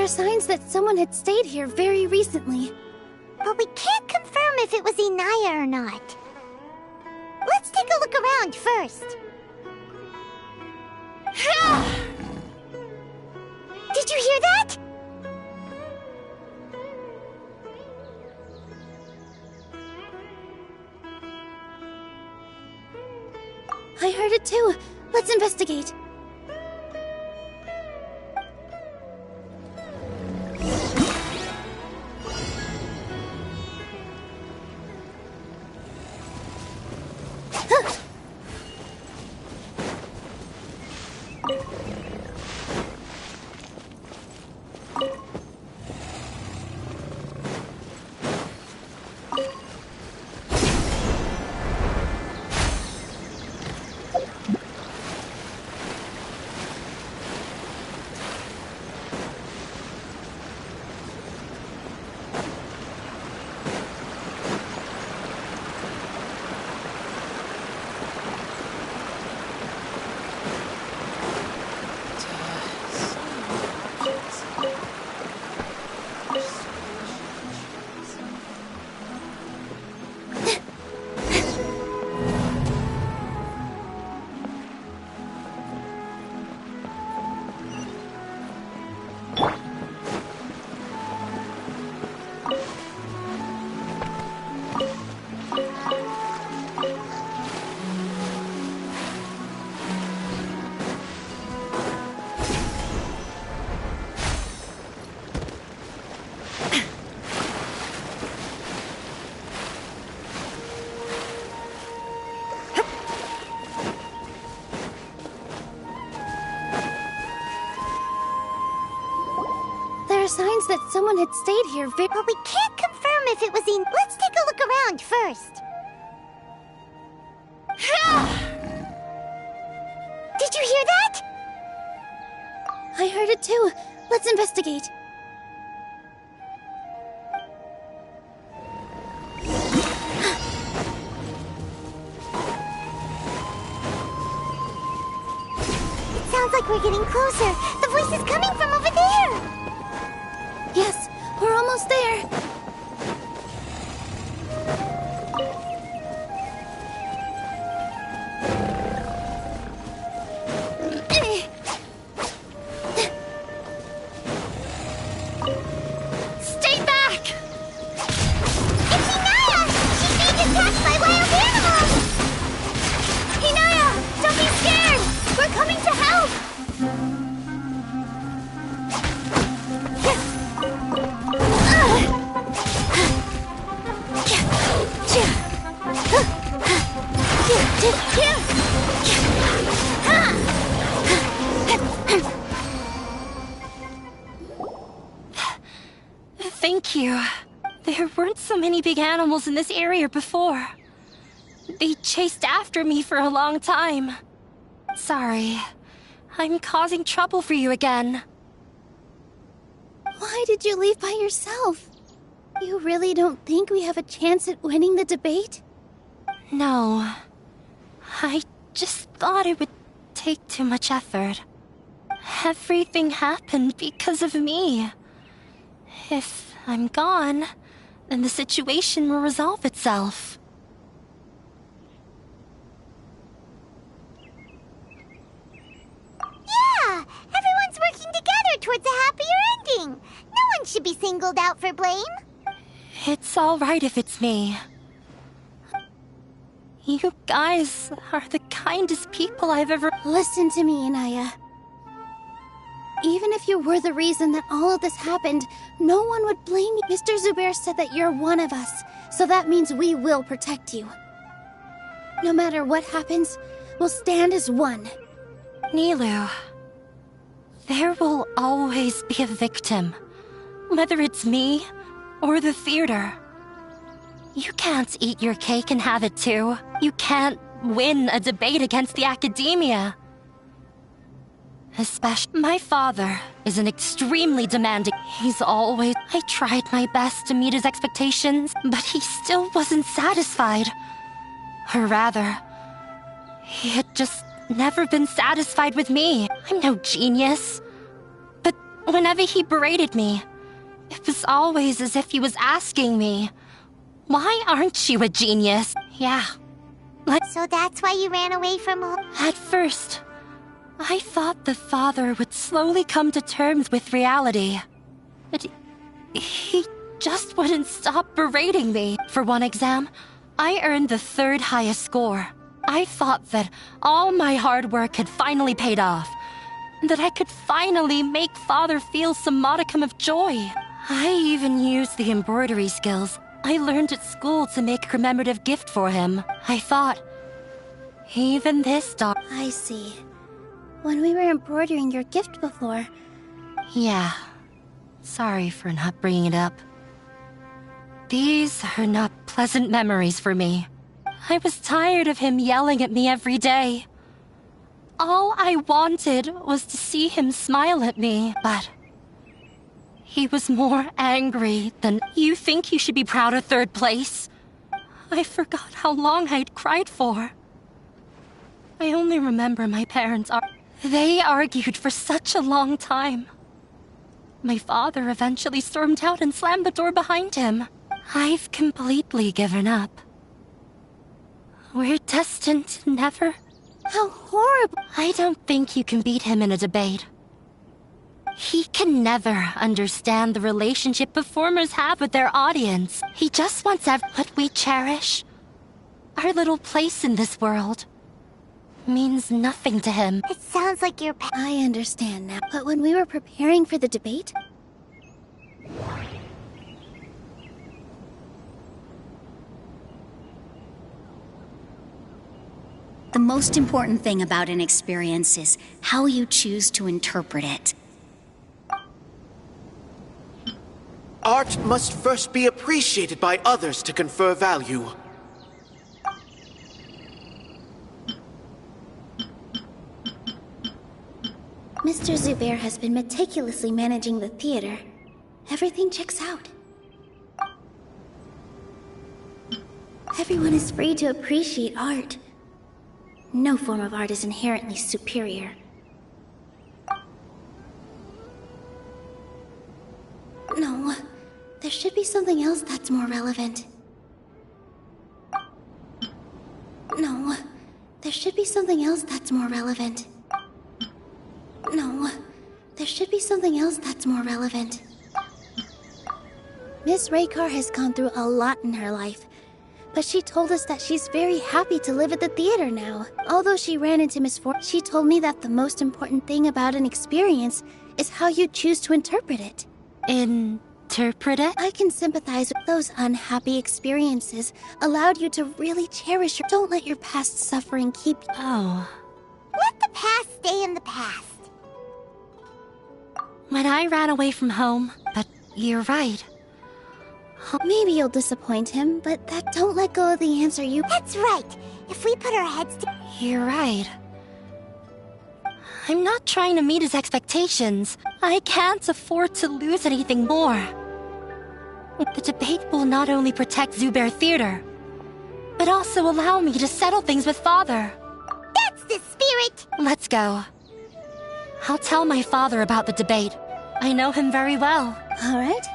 Signs that someone had stayed here very recently. But we can't confirm if it was Inaya or not. Let's take a look around first. Did you hear that? I heard it too. Let's investigate. Signs that someone had stayed here But we can't confirm if it was in... Let's take a look around first. Did you hear that? I heard it too. Let's investigate. It sounds like we're getting closer. The voice is coming from over there. Yes, we're almost there. Stay back! It's Inaya! She's being attacked by wild animals! Inaya, don't be scared! We're coming to help! Thank you. There weren't so many big animals in this area before. They chased after me for a long time. Sorry. I'm causing trouble for you again. Why did you leave by yourself? You really don't think we have a chance at winning the debate? No. I just thought it would take too much effort. Everything happened because of me. If I'm gone, then the situation will resolve itself. Yeah! Everyone's working together towards a happier ending. No one should be singled out for blame. It's all right if it's me. You guys are the kindest people I've ever... Listen to me, Inaya. Even if you were the reason that all of this happened, no one would blame you. Mr. Zubair said that you're one of us, so that means we will protect you. No matter what happens, we'll stand as one. Nilu, there will always be a victim, whether it's me or the theater. You can't eat your cake and have it too. You can't win a debate against the academia. Especially, my father is an extremely demanding. He's always... I tried my best to meet his expectations, but he still wasn't satisfied. Or rather, he had just never been satisfied with me. I'm no genius. But whenever he berated me, it was always as if he was asking me, why aren't you a genius? Yeah. So that's why you ran away from home? At first, I thought the father would slowly come to terms with reality. But he just wouldn't stop berating me. For one exam, I earned the 3rd highest score. I thought that all my hard work had finally paid off, and that I could finally make father feel some modicum of joy. I even used the embroidery skills I learned at school to make a commemorative gift for him. I thought, even this dog... I see. When we were embroidering your gift before... Yeah. Sorry for not bringing it up. These are not pleasant memories for me. I was tired of him yelling at me every day. All I wanted was to see him smile at me, but... he was more angry than... You think you should be proud of 3rd place? I forgot how long I'd cried for. I only remember my parents They argued for such a long time. My father eventually stormed out and slammed the door behind him. I've completely given up. We're destined to never... How horrible! I don't think you can beat him in a debate. He can never understand the relationship performers have with their audience. He just wants what we cherish. Our little place in this world means nothing to him. It sounds like you're... I understand now. But when we were preparing for the debate... The most important thing about an experience is how you choose to interpret it. Art must first be appreciated by others to confer value. Mr. Zubair has been meticulously managing the theater. Everything checks out. Everyone is free to appreciate art. No form of art is inherently superior. No, there should be something else that's more relevant. No, there should be something else that's more relevant. No, there should be something else that's more relevant. Miss Raykar has gone through a lot in her life, but she told us that she's very happy to live at the theater now. Although she ran into misfortune, she told me that the most important thing about an experience is how you choose to interpret it. Interpret it? I can sympathize with those unhappy experiences allowed you to really cherish your... Don't let your past suffering keep... Oh. Let the past stay in the past. When I ran away from home, but you're right. Maybe you'll disappoint him, but that don't let go of the answer you— That's right. If we put our heads together— You're right. I'm not trying to meet his expectations. I can't afford to lose anything more. The debate will not only protect Zubair Theater, but also allow me to settle things with Father. That's the spirit! Let's go. I'll tell my father about the debate. I know him very well. All right.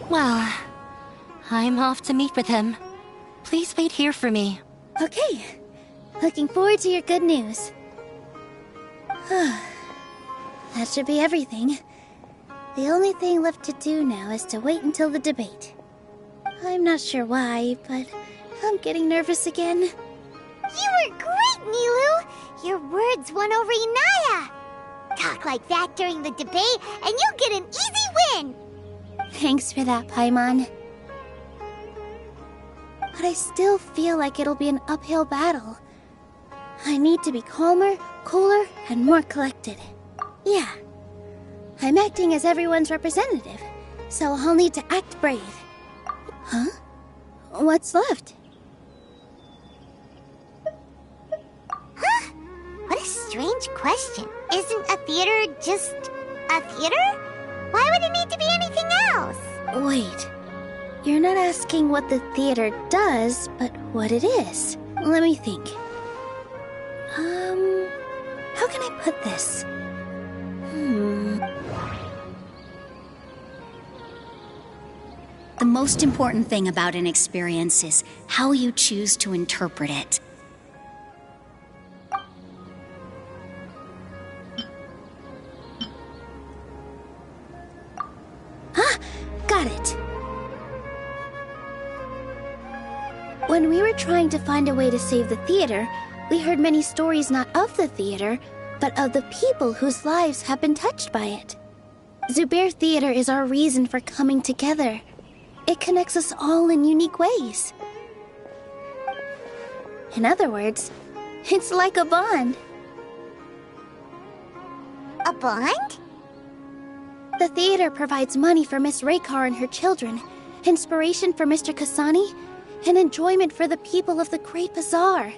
Well, I'm off to meet with him. Please wait here for me. Okay. Looking forward to your good news. That should be everything. The only thing left to do now is to wait until the debate. I'm not sure why, but I'm getting nervous again. You were great, Nilu! Your words won over Inaya! Talk like that during the debate, and you'll get an easy win! Thanks for that, Paimon. But I still feel like it'll be an uphill battle. I need to be calmer, cooler, and more collected. Yeah. I'm acting as everyone's representative, so I'll need to act brave. Huh? What's left? Huh? What a strange question. Isn't a theater just a theater? Why would it need to be anything else? Wait. You're not asking what the theater does, but what it is. Let me think. How can I put this? The most important thing about an experience is how you choose to interpret it. Got it. When we were trying to find a way to save the theater, we heard many stories not of the theater, but of the people whose lives have been touched by it. Zubair Theater is our reason for coming together. It connects us all in unique ways. In other words, it's like a bond. A bond? The theater provides money for Miss Raykar and her children, inspiration for Mr. Kasani, and enjoyment for the people of the Great Bazaar.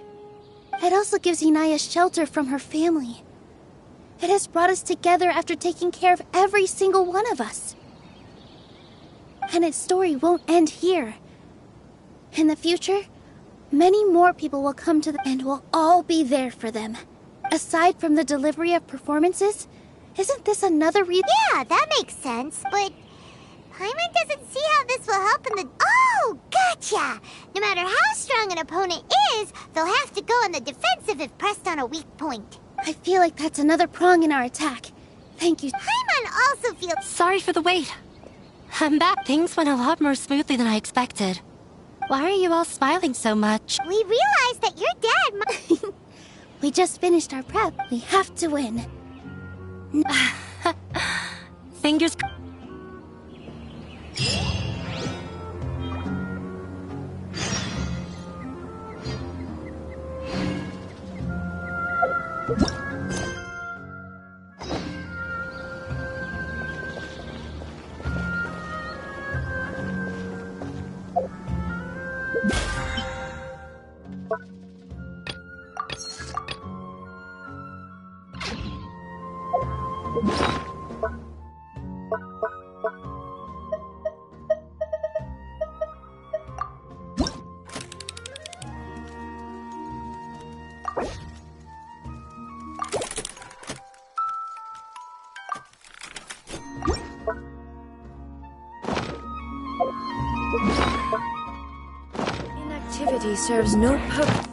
It also gives Inaya shelter from her family. It has brought us together after taking care of every single one of us. And its story won't end here. In the future, many more people will come to and we'll all be there for them. Aside from the delivery of performances, isn't this another reason? Yeah, that makes sense, but Paimon doesn't see how this will help in the— Oh, gotcha! No matter how strong an opponent is, they'll have to go on the defensive if pressed on a weak point. I feel like that's another prong in our attack. Thank you. Paimon also feels— Sorry for the wait. I'm back. Things went a lot more smoothly than I expected. Why are you all smiling so much? We realized that your dad— We just finished our prep. We have to win. Fingers... Inactivity serves no purpose.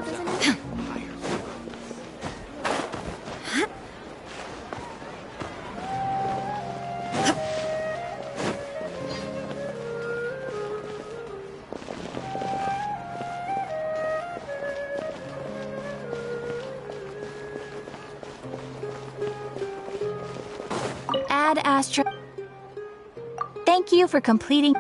deserves job, that. isn't it? Ad Astra. Thank you for completing.